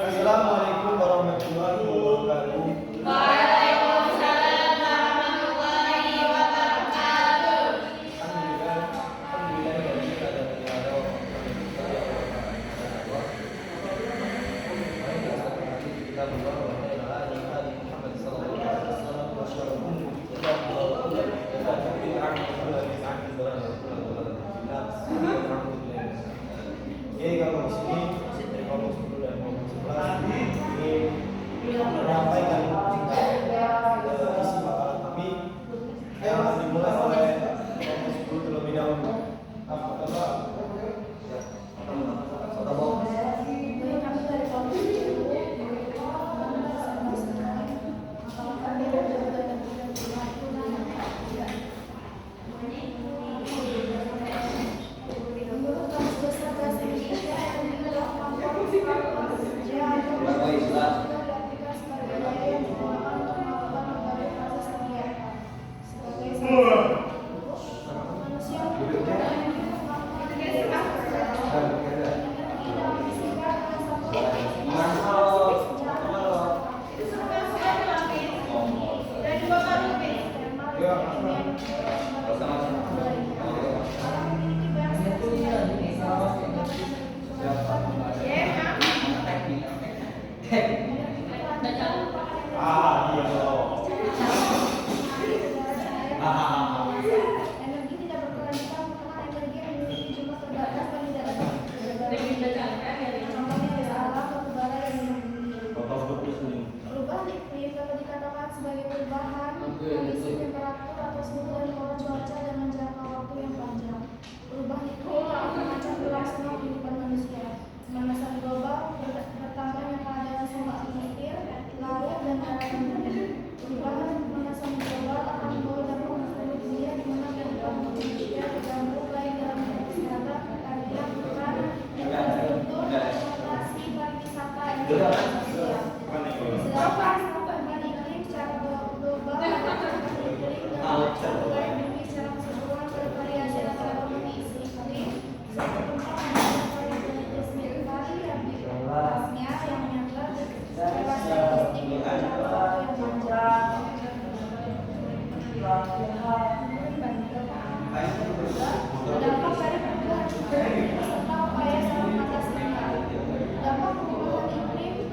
Assalamualaikum warahmatullahi wabarakatuh. Waalaikumsalam warahmatullahi wabarakatuh. Jadi kalau di sini dari kelompok 10 dan kelompok 11 ini menyampaikan isi makalah kami yang dimulai oleh kelompok 10 terlebih dahulu. Energi tidak berkelanjutan karena energi yang memiliki jumlah terbatas dan tidak dapat contohnya ada alam, batu bara, dan minyak. Perubahan iklim dapat dikatakan sebagai perubahan kondisi temperatur atau suhu dan pola cuaca dengan jangka waktu yang panjang. Perubahan iklim dapat mengancam kelangsungan kehidupan manusia. Pemanasan global, bertambahnya keadaan suhu atmosfer, laut, dan daratan bumi. Perubahan pemanasan global akan membawa dampak ke seluruh dunia di mana kehidupan manusia terganggu baik dalam kesehatan, pertanian, perikanan, infrastruktur, transportasi, pariwisata, dan sosial. Sedangkan perubahan iklim secara global adalah perubahan iklim dalam wilayah bumi secara keseluruhan bervariasi antara kondisi iklim suatu tempat dengan variabilitas aktivitasnya yang menyangkut secara statistik dengan jangka waktu yang panjang. Dampak dari perubahan iklim serta upaya saling mengatasinya. Dampak perubahan iklim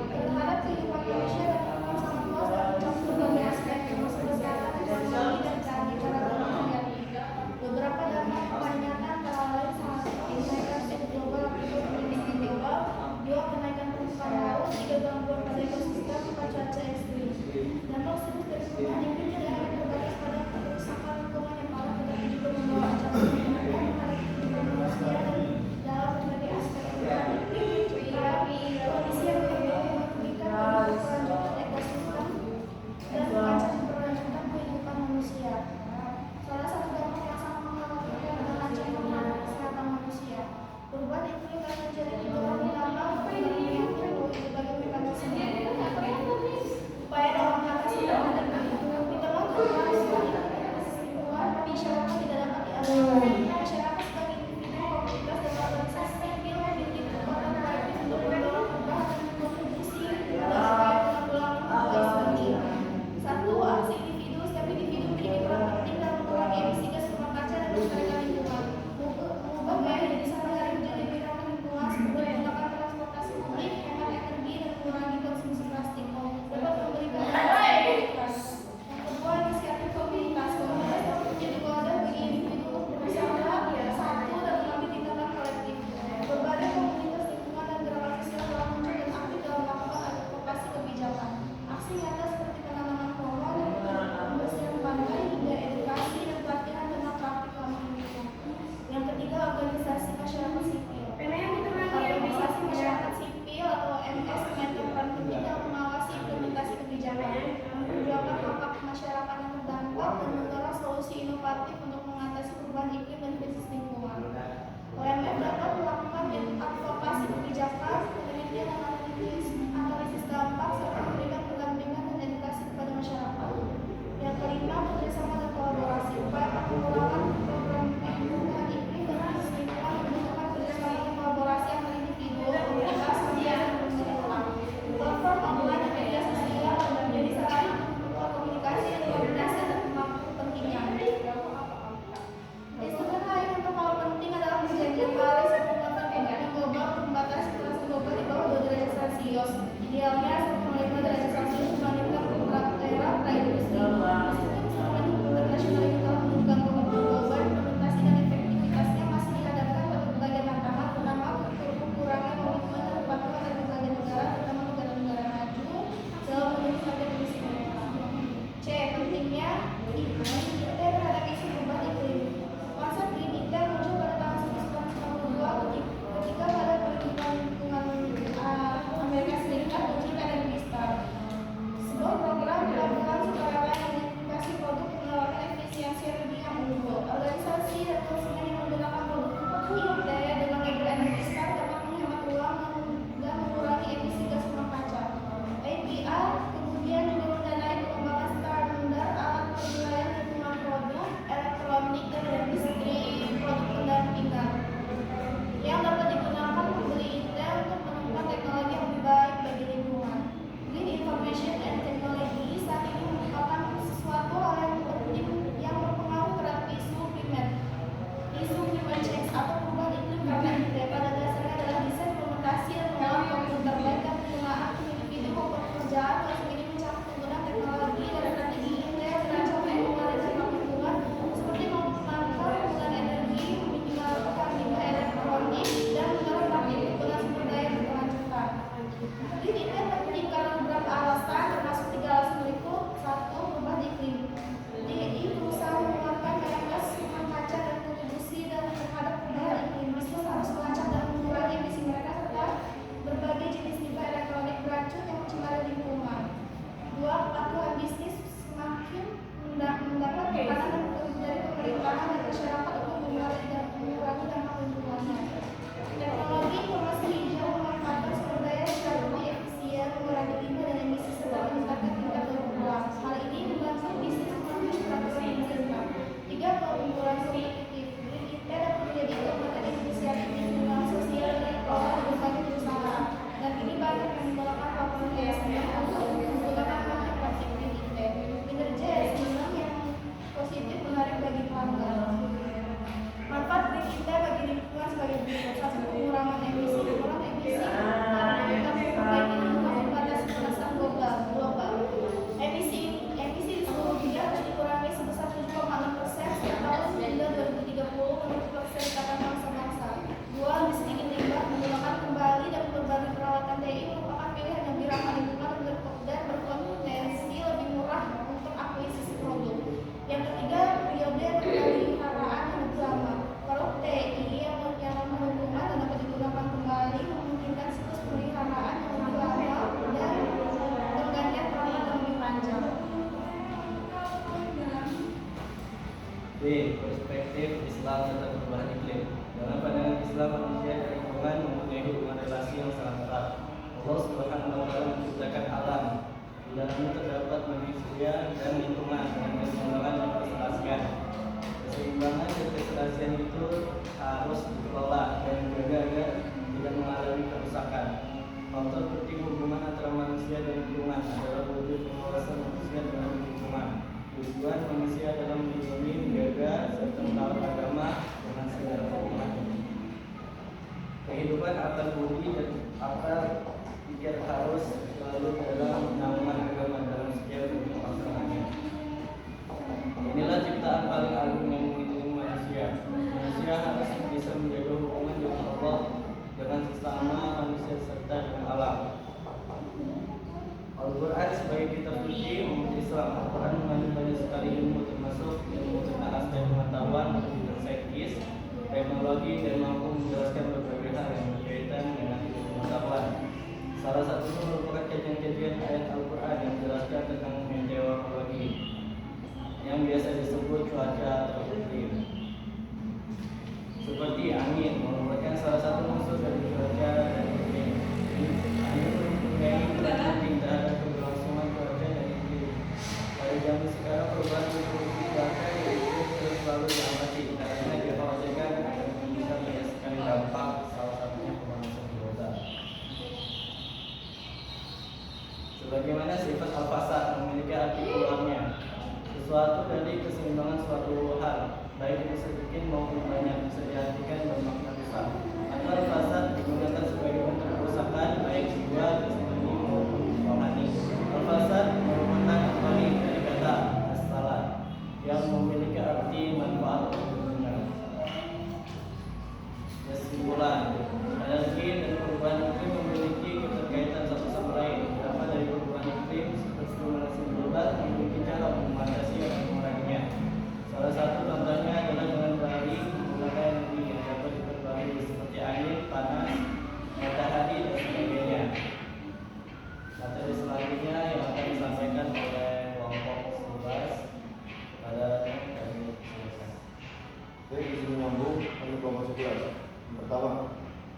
B. Perspektif Islam tentang perubahan iklim. Dalam pandangan Islam, manusia dan lingkungan mempunyai hubungan relasi yang sangat erat. Allah Subhanahu wa Ta'ala menciptakan alam. Di dalamnya terdapat manusia dan lingkungan dengan keseimbangan dan keserasian. Keseimbangan dan keserasian itu harus dikelola dan dijaga agar tidak mengalami kerusakan. Faktor penting hubungan antara manusia dan lingkungan adalah wujud pengawasan manusia dalam lingkungan. Tujuan manusia dalam melindungi, menjaga, serta merawat agama dengan segala hikmah. Kehidupan akal budi dan akal pikir harus selalu dalam naungan agama dalam setiap bentuk paksanaannya. Inilah ciptaan paling agung yang melindungi manusia. Manusia harus bisa menjaga hubungan dengan Allah, dengan sesama manusia serta dengan alam. Al-Quran sebagai kitab suci umat Islam. Al-Quran mengandung banyak sekali ilmu, termasuk ilmu tentang aspek pengetahuan, bidang sains, teknologi, dan mampu menjelaskan berbagai hal yang berkaitan dengan ilmu pengetahuan. Salah satunya merupakan kajian-kajian ayat Al-Quran yang menjelaskan tentang meteorologi, yang biasa disebut cuaca atau iklim. Seperti angin merupakan salah satu unsur dari cuaca dan iklim. Angin mempunyai peran penting terhadap keberlangsungan cuaca dan iklim. Pada zaman sekarang perubahan produksi cuaca dan iklim terus selalu diamati karena dikhawatirkan akan menimbulkan banyak sekali dampak, salah satunya pemanasan global. Sebagaimana sifat al-fasad memiliki arti keluarnya, sesuatu dari keseimbangan suatu hal, baik itu sedikit maupun banyak, bisa diartikan bermakna besar. Atau al-fasad digunakan sebagai bentuk kerusakan baik jiwa, jasmani maupun rohani. Al-fasad merupakan kembali dari kata as-salat yang memiliki arti manfaat untuk dunia. Kesimpulan, energi dan perubahan iklim memiliki keterkaitan satu sama lain. Beberapa dari perubahan iklim seperti pemanasan global memiliki cara mengatasi atau menguranginya. Salah satu contohnya adalah dengan beralih menggunakan energi yang dapat diperbarui seperti angin, panas, matahari, dan sebagainya. Materi selanjutnya yang akan disampaikan oleh kelompok 11 pada kali selesai. Baik, izin menyambung untuk kelompok 11. Pertama,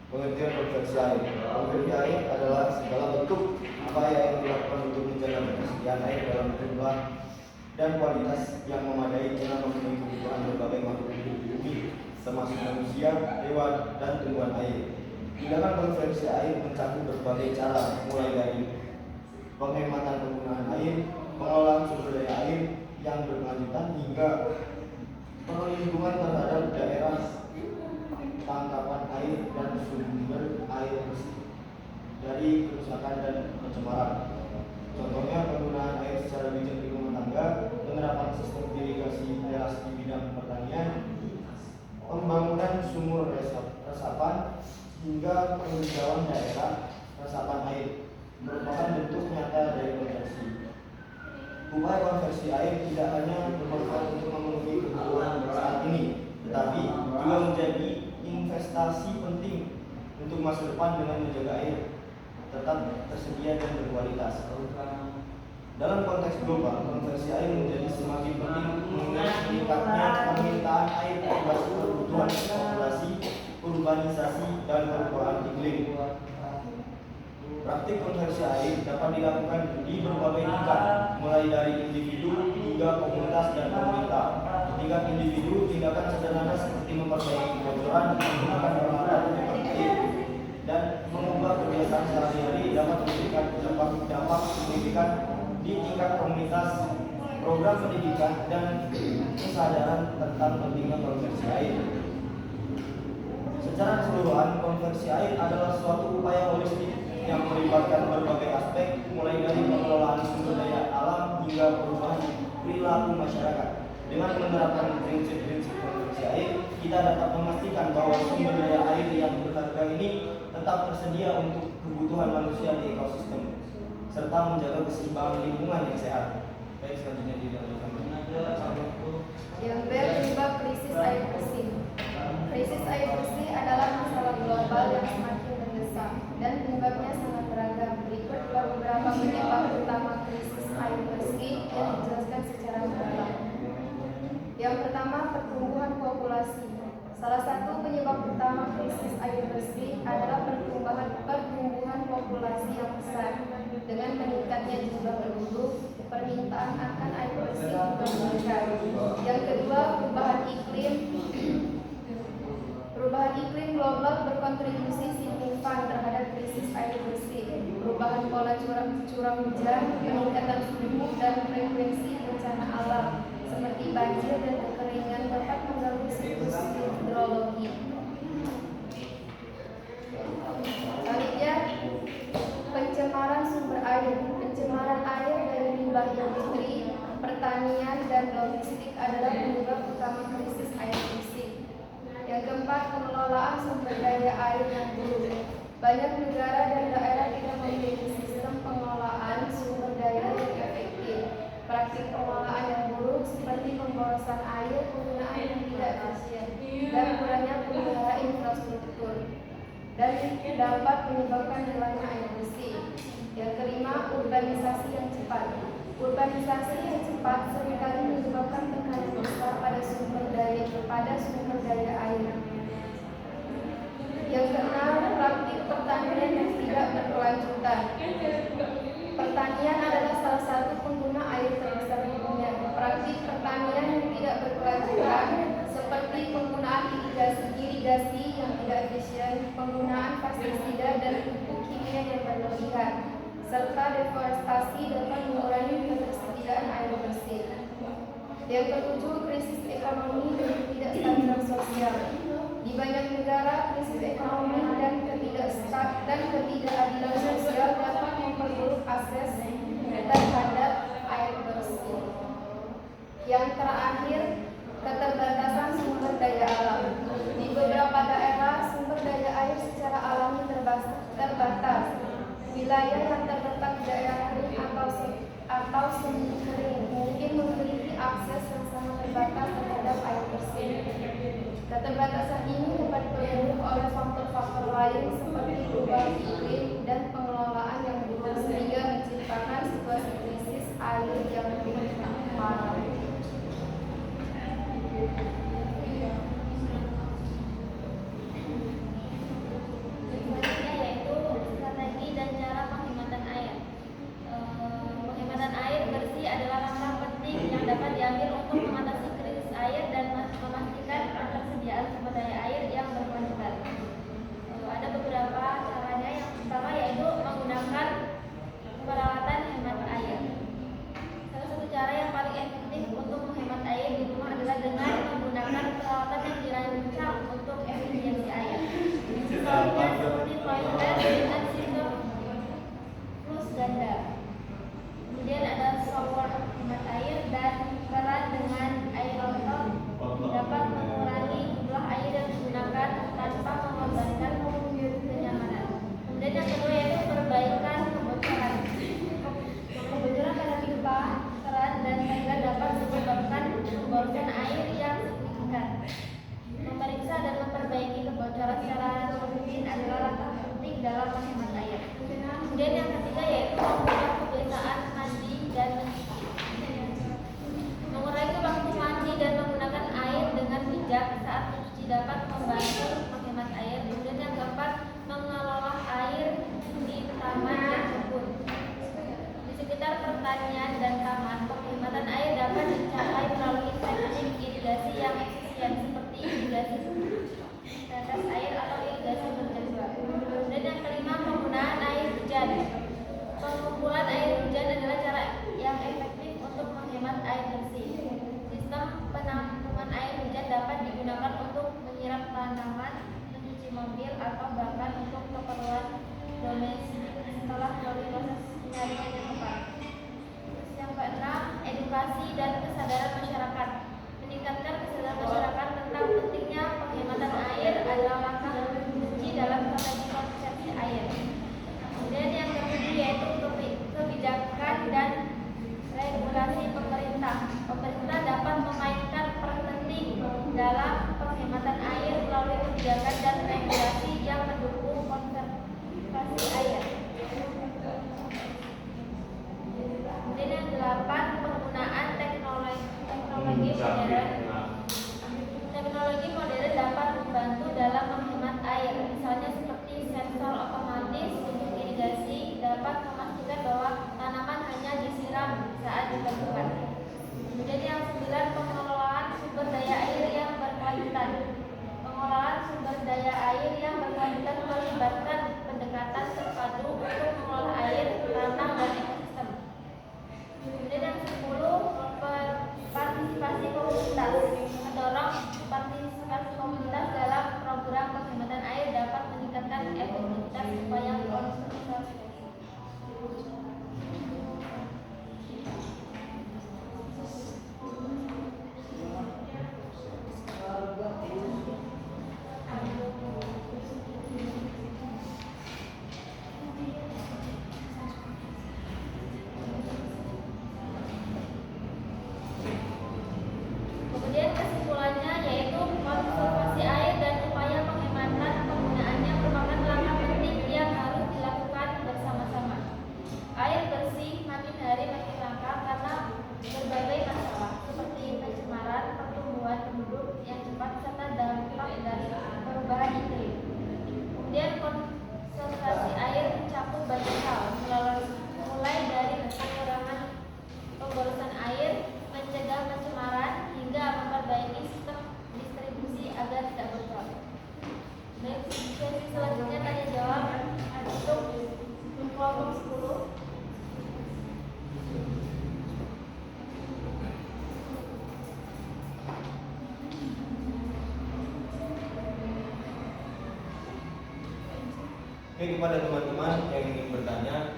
pengertian konversi air. Konversi air adalah segala bentuk upaya yang dilakukan untuk menjaga ketersediaan air dalam jumlah dan kualitas yang memadai guna memenuhi kebutuhan berbagai makhluk hidup di bumi, termasuk manusia, hewan, dan tumbuhan air. Tindakan konversi air mencakup berbagai cara, mulai dari penghematan penggunaan air, pengelolaan sumber daya air yang berkelanjutan, hingga perlindungan terhadap daerah tangkapan air dan sumber air bersih dari kerusakan dan pencemaran. Contohnya penggunaan air secara bijak di rumah tangga, penerapan sistem irigasi teras di bidang pertanian, pembangunan sumur resapan, hingga penghijauan daerah resapan air merupakan bentuk nyata dari konversi. Upaya konversi air tidak hanya bermanfaat untuk memenuhi kebutuhan saat ini, tetapi juga menjadi investasi penting untuk masa depan dengan menjaga air tetap tersedia dan berkualitas. Dalam konteks global, konversi air menjadi semakin penting mengingat meningkatnya permintaan air akibat kebutuhan populasi, urbanisasi, dan perubahan iklim. Praktik konversi air dapat dilakukan di berbagai tingkat, mulai dari individu hingga komunitas dan pemerintah. Tingkat individu, tindakan sederhana seperti memperbaiki kebocoran, menggunakan peralatan hemat air, dan mengubah kebiasaan sehari-hari dapat memberikan dampak signifikan di tingkat komunitas. Program pendidikan dan kesadaran tentang pentingnya konversi air. Secara keseluruhan, konversi air adalah suatu upaya holistik yang melibatkan berbagai aspek, mulai dari pengelolaan sumber daya alam hingga perubahan perilaku masyarakat. Dengan menerapkan prinsip-prinsip konversi air, kita dapat memastikan bahwa sumber daya air yang berharga ini tetap tersedia untuk kebutuhan manusia di ekosistem, serta menjaga keseimbangan lingkungan yang sehat. Baik, selanjutnya dilanjutkan Yang penyebab krisis air bersih. Krisis air bersih adalah masalah global yang semakin mendesak dan penyebabnya sangat beragam. Berikut beberapa penyebab utama krisis air bersih yang dijelaskan secara mendalam. Yang pertama, Dengan meningkatnya jumlah penduduk, permintaan akan air bersih juga meningkat. Yang kedua, perubahan iklim. Perubahan iklim global berkontribusi signifikan terhadap krisis air bersih. Perubahan pola curah hujan, peningkatan suhu dan frekuensi bencana alam seperti banjir dan kekeringan dapat mengganggu siklus hidrologi. Selanjutnya, pencemaran sumber air. Pencemaran air dari limbah industri, pertanian, dan logistik adalah penyebab utama krisis air bersih. Yang keempat, pengelolaan sumber daya air yang buruk. Banyak negara dan daerah tidak memiliki sistem pengelolaan sumber daya yang efektif. Praktik pengelolaan yang buruk seperti pemborosan air, penggunaan yang tidak efisien, dan kurangnya pelihara infrastruktur dan dapat menyebabkan hilangnya air bersih. Yang kelima, urbanisasi yang cepat. Urbanisasi yang cepat seringkali menyebabkan tekanan besar pada sumber daya air. Yang keenam, praktik pertanian yang tidak berkelanjutan. Pertanian adalah salah satu pengguna air terbesar di dunia. Praktik pertanian yang tidak berkelanjutan seperti penggunaan irigasi yang tidak efisien, penggunaan pestisida dan pupuk kimia yang berlebihan, serta deforestasi dapat mengurangi ketersediaan air bersih. Yang ketujuh, krisis ekonomi dan ketidakstabilan sosial. Di banyak negara, krisis ekonomi dan ketidakadilan sosial dapat memperburuk akses terhadap air bersih. Yang terakhir, keterbatasan sumber daya alam. Di beberapa daerah, sumber daya air secara alami terbatas. Wilayah yang terletak di daerah kering atau semi kering mungkin memiliki akses yang sangat terbatas terhadap air bersih. Keterbatasan ini dapat dipengaruhi oleh faktor-faktor lain seperti perubahan iklim dan pengelolaan yang buruk sehingga menciptakan situasi krisis air yang lebih parah. Dapat diambil untuk mengatasi krisis air dan memastikan ketersediaan sumber daya air yang berkelanjutan. Ada beberapa caranya. Yang pertama yaitu menggunakan peralatan hemat air. Salah satu cara yang paling efektif untuk menghemat air di rumah adalah dengan menggunakan peralatan yang dirancang untuk efisiensi air. Misalnya seperti toilet dengan sistem flush ganda. Kemudian ada shower hemat air dan keran dengan air otot dapat mengurangi jumlah air yang digunakan tanpa mengorbankan kenyamanan. Kemudian yang kedua yaitu perbaikan kebocoran. Kebocoran pada pipa, keran, dan tangga dapat menyebabkan pemborosan air yang signifikan. Memeriksa dan memperbaiki kebocoran secara rutin adalah langkah penting dalam menghemat air. Kemudian yang ketiga yaitu mengubah kebiasaan mandi dan mencuci. Mengurangi waktu mandi dan menggunakan air dengan bijak saat mencuci dapat membantu menghemat air. Kemudian yang keempat, mengelola air di taman dan kebun. Di sekitar pertanian dan taman, penghematan air dapat dicapai melalui teknik irigasi yang efisien seperti irigasi tetes air atau irigasi berjadwal. Dan yang kelima, penggunaan air hujan. Pengumpulan air hujan adalah cara yang efektif untuk menghemat air bersih. Sistem penampungan air hujan dapat digunakan untuk menyiram tanaman, mencuci mobil, atau bahkan untuk keperluan domestik setelah melalui proses penyaringan yang tepat. Yang keenam, edukasi dan kesadaran masyarakat. Meningkatkan kesadaran masyarakat tentang pentingnya penghematan air adalah langkah kunci dalam strategi konservasi air. Kemudian yang ketujuh yaitu kebijakan dan regulasi pemerintah. Pemerintah dapat memainkan peran penting dalam penghematan air melalui kebijakan dan regulasi yang mendukung konservasi air. Kemudian yang delapan, penggunaan teknologi modern. Teknologi modern dapat membantu dalam menghemat air, misalnya seperti sensor otomatis untuk irigasi dapat memastikan bahwa saat diperlukan. Kemudian yang 9, pengelolaan sumber daya air yang berkelanjutan. Pengelolaan sumber daya air yang berkelanjutan melibatkan pendekatan terpadu untuk mengelola air, tanah, dan ekosistem. Kemudian yang 10, partisipasi komunitas. Mendorong partisipasi komunitas dalam program penghematan air dapat meningkatkan efektivitas upaya konservasi. Kemudian kesimpulannya yaitu konservasi air dan upaya penghematan penggunaannya merupakan langkah penting yang harus dilakukan bersama-sama. Air bersih makin hari makin langka karena berbagai masalah seperti pencemaran, pertumbuhan penduduk yang cepat serta dampak dari perubahan iklim. Kemudian konservasi air mencakup banyak hal, mulai dari pengurangan pemborosan air, mencegah pencemaran, hingga memperbaiki sistem distribusi agar tidak bocor. Baik, sesi selanjutnya tanya jawab untuk kelompok 10. Oke, kepada teman-teman yang ingin bertanya,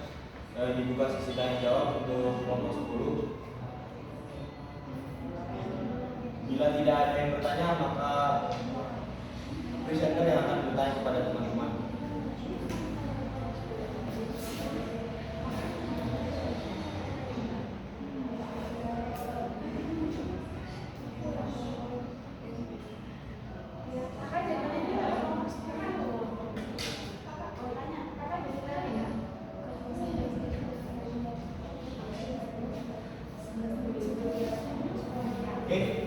dibuka sesi tanya jawab untuk kelompok 10. Bila tidak ada yang bertanya, maka presenter yang akan bertanya kepada teman-teman. Oke,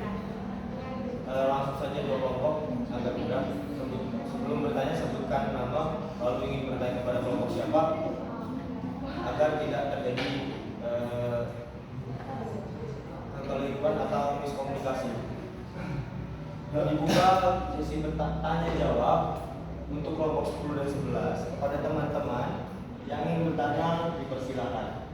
langsung saja dua kelompok agak mudah. Sebelum bertanya sebutkan nama, lalu ingin bertanya kepada kelompok siapa, agar tidak terjadi kekeliruan atau miskomunikasi. Dibuka sesi tanya jawab untuk kelompok 10 dan 11. Kepada teman-teman yang ingin bertanya dipersilakan.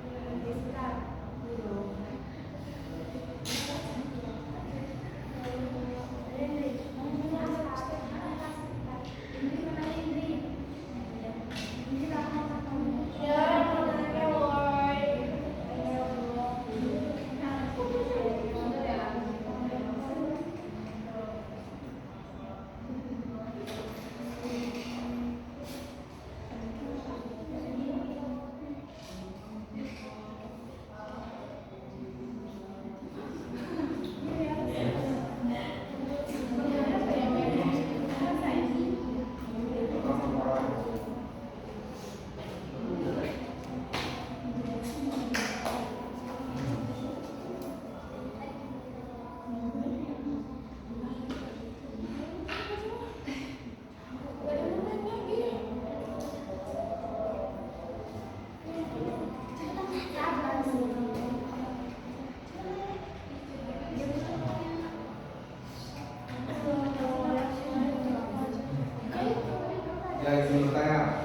Yang ingin bertanya,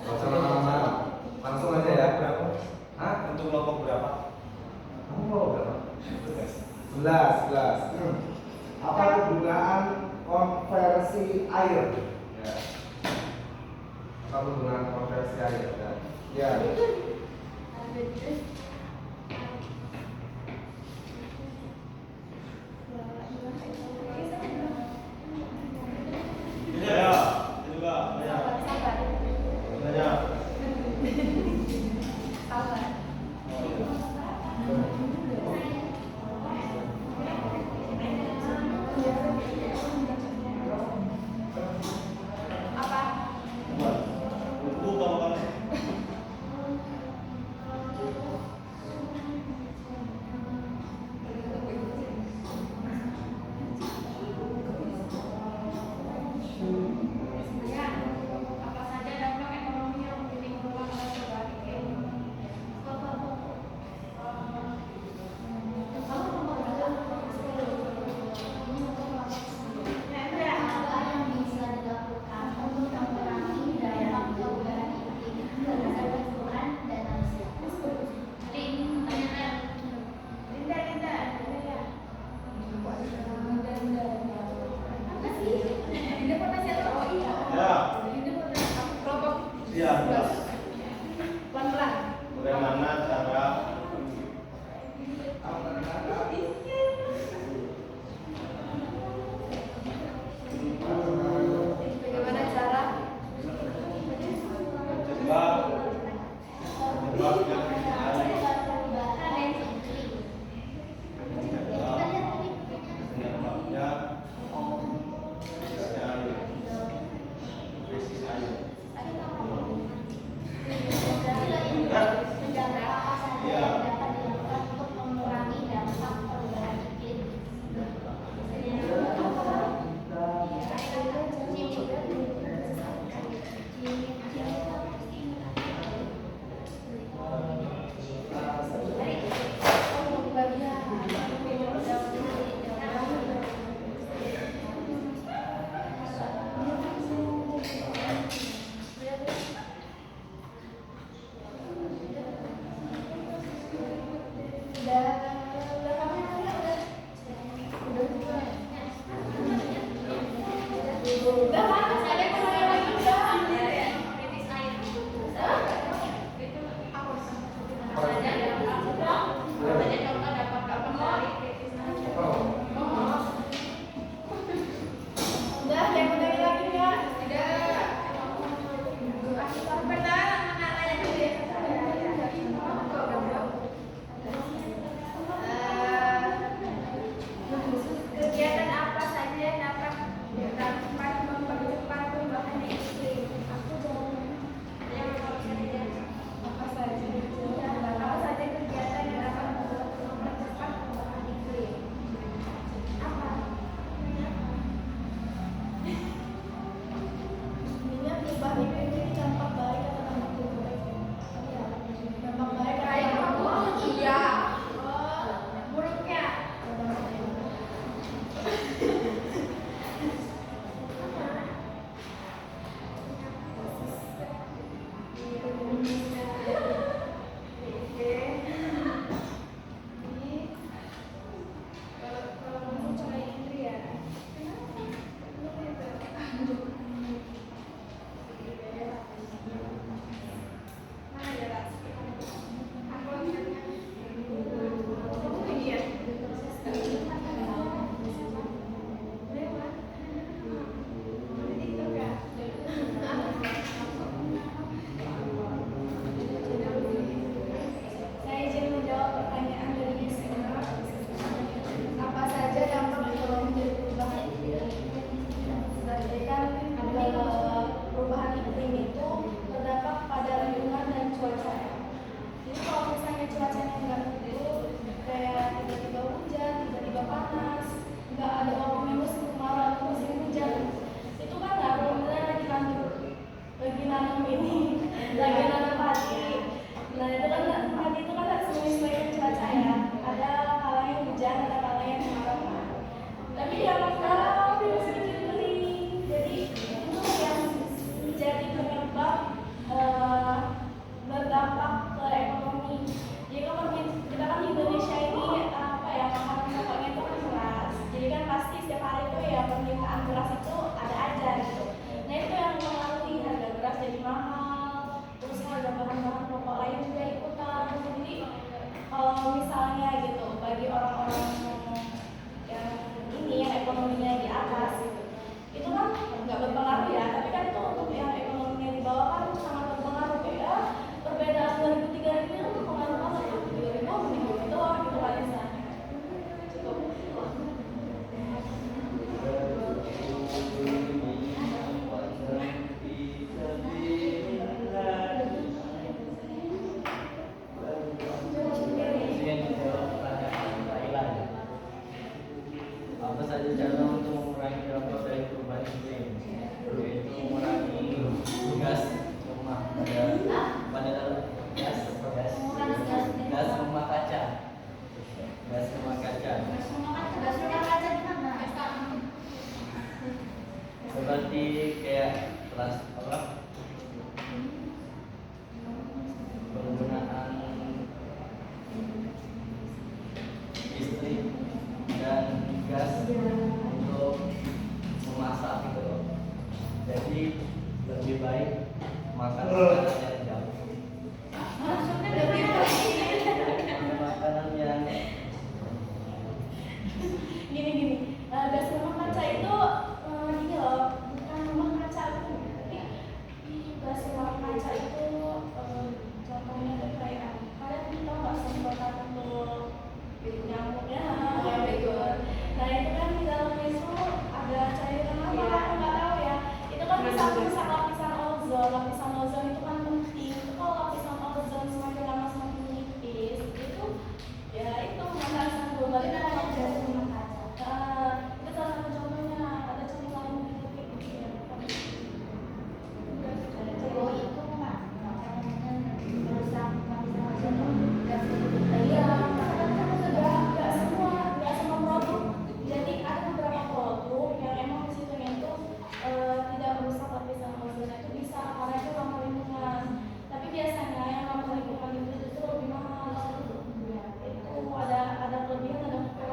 gak usah lama-lama, langsung aja ya. Berapa? Hah? Untuk kelompok berapa? Kamu mau berapa? 11. Apa kegunaan konversi air? Ya. Apa kegunaan konversi air? Ya. Bagaimana cara? Kegiatan apa saja yang dapat dilakukan mempercepat perubahan iklim? Apa saja kegiatan yang dapat mempercepat perubahan iklim? Apa? Ingat perubahan iklim ini dampak baik atau dampak buruk? Dampak baik atau buruk? Iya. Buruknya. Saya izin menjawab pertanyaan dari Yesenia. Apa saja dampak ekonomi dari perubahan iklim? Berarti kan perubahan iklim itu berdampak pada lingkungan dan cuaca. Jadi kalau misalnya cuacanya nggak tentu, kayak tiba-tiba hujan, tiba-tiba panas, nggak ada waktu musim kemarau atau musim hujan, itu kan nggak benar-benar lagi nanam ini, lagi nanam padi. Nah itu kan padi itu kan harus menyesuaikan cuaca ya. Ada kalanya hujan, ada kalanya kemarau. Tapi yang kemarau itu sedikit kering. Jadi itu yang jadi penyebab berdampak ke ekonomi. Jadi kalau kita kan di Indonesia ini apa ya, makanan pokoknya itu kan beras. Jadi kan pasti setiap hari itu ya permintaan beras itu ada aja gitu. Nah itu yang mempengaruhi harga beras jadi mahal. Terus harga bahan-bahan pokok lain juga ikutan. Jadi kalau misalnya gitu bagi orang-orang yang ini yang ekonominya di atas gitu, itu kan nggak berpengaruh ya. Tapi kan itu untuk yang ekonominya di bawah kan sangat berpengaruh ya. Perbedaan 2003 ini kan berpengaruh banget. 2000 minggu doang gitu kan misalnya. Cukup. Apa saja cara untuk mengurangi dampak dari perubahan iklim? Yaitu mengurangi gas rumah pada gas rumah kaca. Gas rumah kaca. Seperti kayak penggunaan listrik dan gas untuk memasak gitu loh. Jadi lebih baik makan makanan yang jauh. Makanan yang Tapi namanya jas rumah kaca. Itu salah satu contohnya. Ada contoh lain gitu ya. Oh itu Pak, merusak Iya, karena nggak semua produk. Jadi ada beberapa produk yang emang di situ itu tidak merusak lapisan ozon itu bisa karena itu ramah lingkungan. Tapi biasanya yang ramah lingkungan itu justru lebih mahal. Itu ada kelebihan ada kekurangan.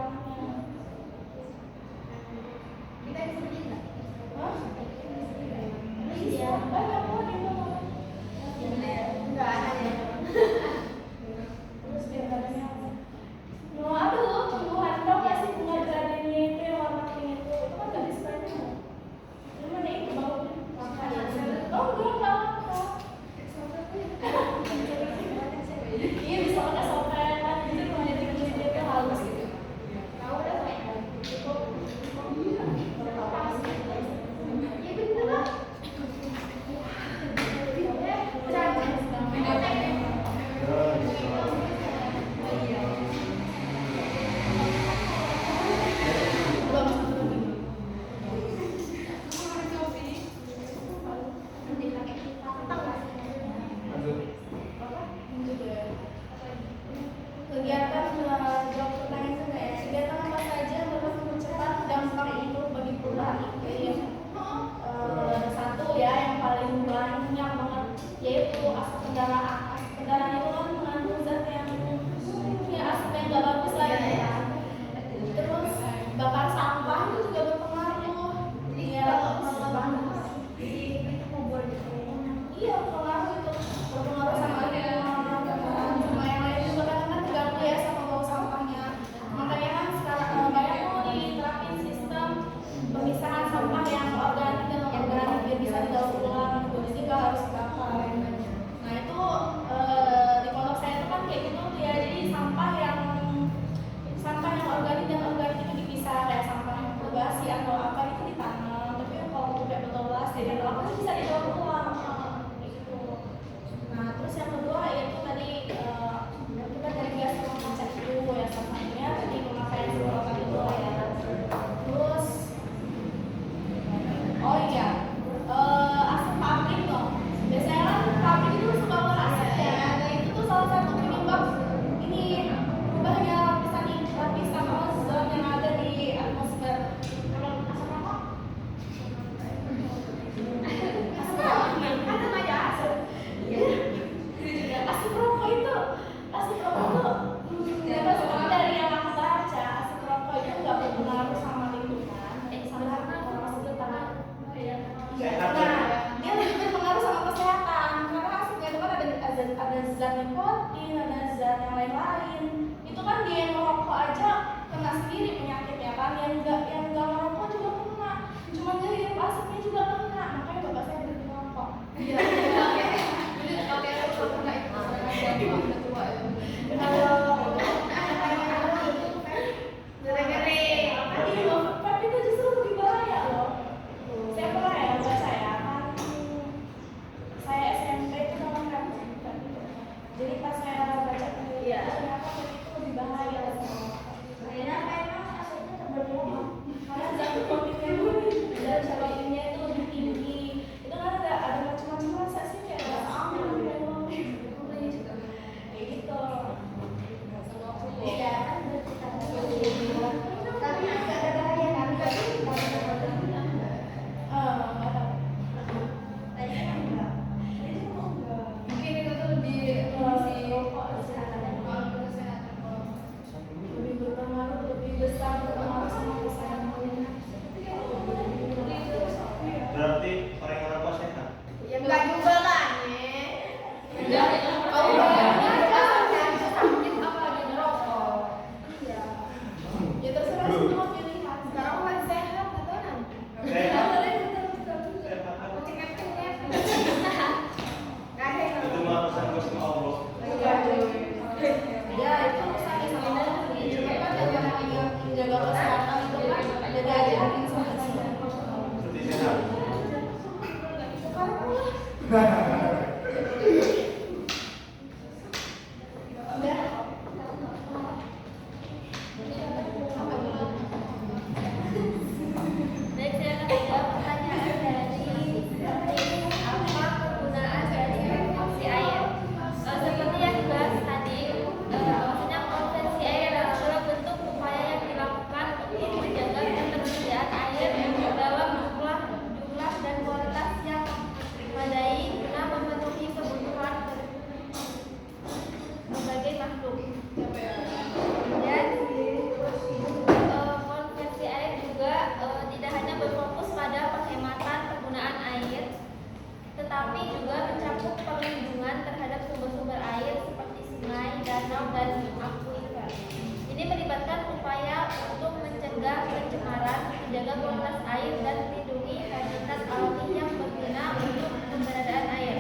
pencemaran, menjaga kualitas air, dan melindungi habitat alami yang berguna untuk keberadaan air.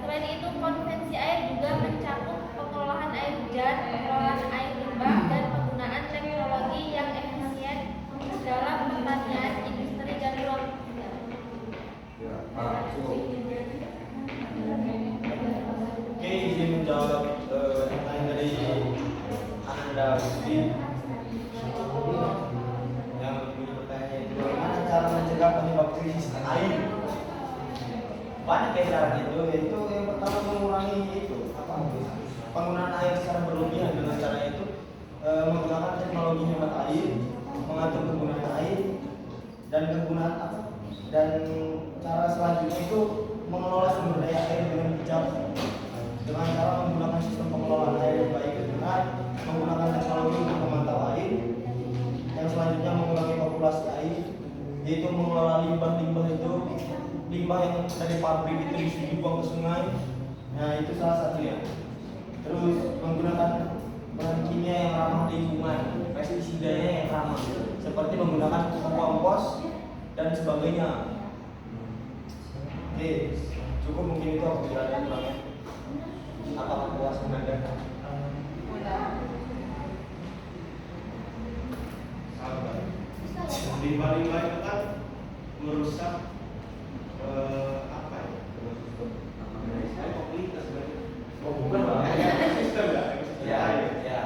Selain itu, konvensi air juga mencakup pengelolaan air hujan, pengelolaan air limbah, dan penggunaan teknologi yang efisien dalam pertanian, industri, dan ruang kerja. Ya, Pak. Oke, izin menjawab pertanyaan dari Anda, Budi. Yang punya pertanyaan itu, bagaimana cara mencegah penyebab krisis air? Banyak ya cara itu, yaitu yang pertama mengurangi penggunaan air secara berlebihan. Dengan cara itu menggunakan teknologi hemat air, mengatur penggunaan air, dan cara selanjutnya itu mengelola sumber daya air dengan bijak dengan cara menggunakan sistem pengelolaan air yang baik dengan menggunakan teknologi untuk memantau air. Yang selanjutnya mengurangi populasi air, yaitu mengelola limbah-limbah itu, limbah yang dari pabrik itu dibuang ke sungai. Nah, itu salah satunya. Terus menggunakan bahan kimia yang ramah lingkungan, pestisidanya yang ramah, seperti menggunakan kompos dan sebagainya. Oke, cukup mungkin itu aku tidak ada kurangnya. Apakah puas Anda? Limbah-limbah itu kan merusak apa ya? Kualitas sebenarnya. Oh, bukan Pak. Sistem ya? Ya, ya.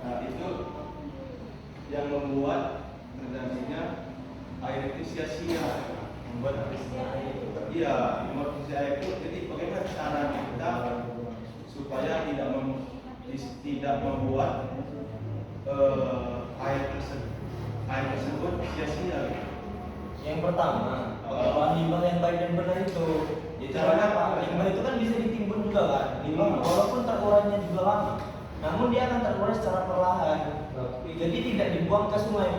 Nah, itu yang membuat terjadinya air itu sia-sia. Membuat habisnya air itu Iya, membuat sia air itu. Jadi bagaimana cara kita supaya tidak membuat air tersebut sia-sia. Yang pertama, pengelolaan limbah yang baik dan benar itu. Caranya apa? Limbah itu kan bisa ditimbun juga kan. Limbah walaupun terurainya juga lama, namun dia akan terurai secara perlahan. Jadi tidak dibuang ke sungai.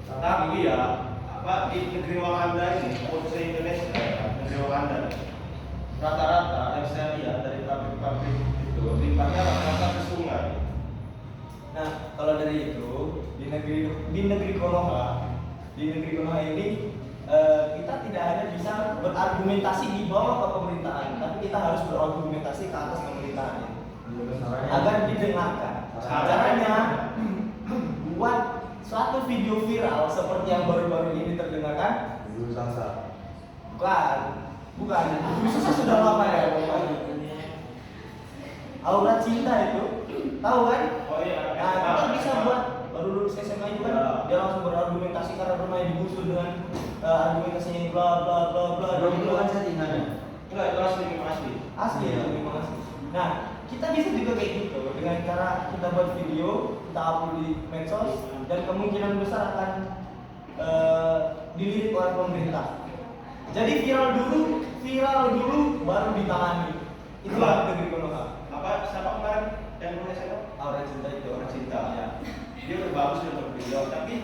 Tapi ya, di negeri Wakanda ini, khususnya Indonesia, negeri Wakanda, rata-rata yang saya lihat dari pabrik-pabrik itu limbahnya rata-rata ke sungai. Nah, kalau dari itu di negeri Konoha ini kita tidak hanya bisa berargumentasi di bawah ke pemerintahan, tapi kita harus berargumentasi ke atas pemerintahan agar didengarkan. Caranya buat suatu video viral seperti yang baru-baru ini terdengarkan. Dulu Sansa. Bukan. Khususnya sudah lama ya. Aura cinta itu, tahu kan? Oh iya. Nah, kita bisa buat baru lulus SMA itu kan dia langsung berargumentasi karena rumahnya digusur dengan argumentasinya bla bla bla bla. Itu kan settingannya. Enggak, itu asli. Asli ya, terima kasih. Nah, kita bisa juga kayak gitu dengan cara kita buat video, kita upload di medsos dan kemungkinan besar akan dilirik oleh pemerintah. Jadi viral dulu baru ditangani. Itulah negeri Konoha. Siapa kemarin yang mulai siapa? Aura cinta itu. Orang cinta ya. Dia udah bagus dia berbeliau, tapi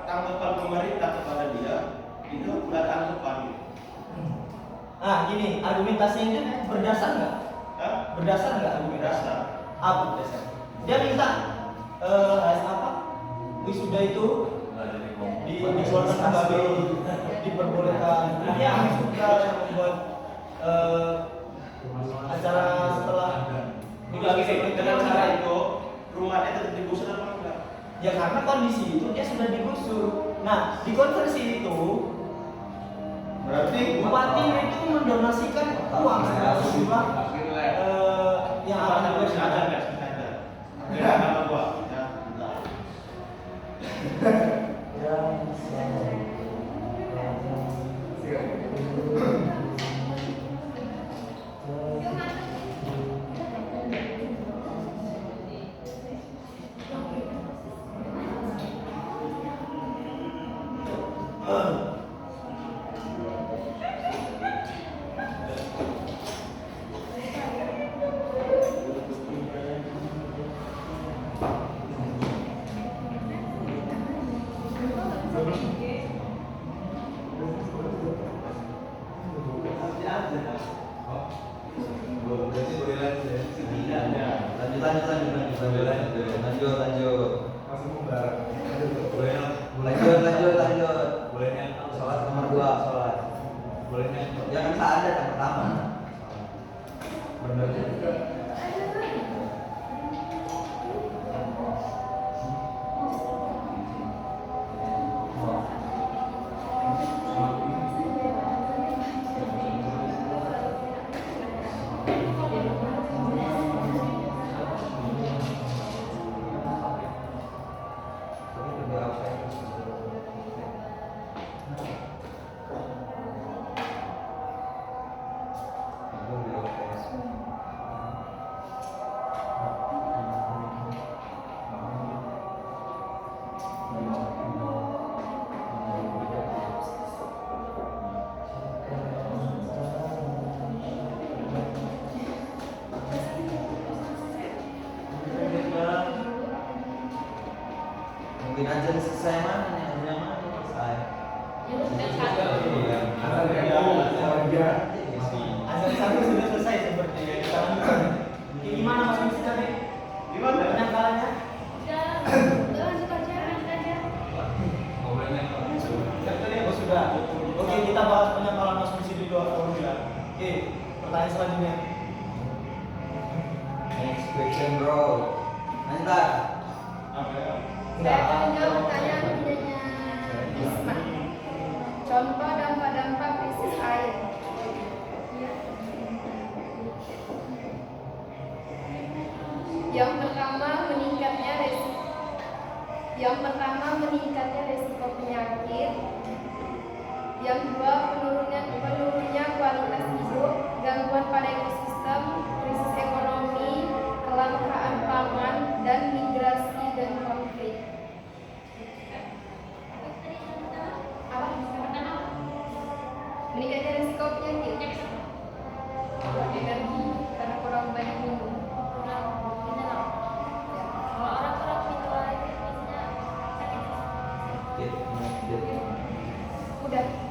tanggapan pemerintah kepada dia itu nggak ada tanggapan. Nah, gini, argumentasinya itu berdasar nggak? Hah? Berdasar nggak argumentasi? Berdasar. Apa berdasar? Dia minta wisuda itu dikeluarkan kembali, diperbolehkan. Dia suka membuat acara setelah Lagi sih, dengan cara itu rumahnya tetap digusur apa enggak? ya karena kondisi itu dia sudah digusur. Nah, di konversi itu Berarti bupati itu mendonasikan uang sejumlah yang akan ada. Ya, nama gua. Ya. Pak. nggak ada yang pertama. Benar juga. Mungkin aja selesai mana nih, aja mana selesai. Azan satu sudah selesai sepertinya. Kita lanjutkan. Gimana Mas Misi tadi? Gimana? Penangkalannya? Udah lanjut aja. Oh sudah. Oke, kita bahas penangkalan Mas Misi di luar formula. Oke, pertanyaan selanjutnya. Next question bro. Nanti. Apa ya? Saya akan menjawab pertanyaan punyanya Isma. Contoh dampak-dampak krisis air. Yang pertama meningkatnya resiko penyakit. Yang kedua penurunnya kualitas hidup, gangguan pada ekosistem, krisis ekonomi, kelangkaan pangan, dan migrasi dan konflik. Apa? Meningkatnya resiko penyakit. Energi karena kurang banyak minum. Kalau orang-orang bituara itu biasanya sakit. Oke, Udah.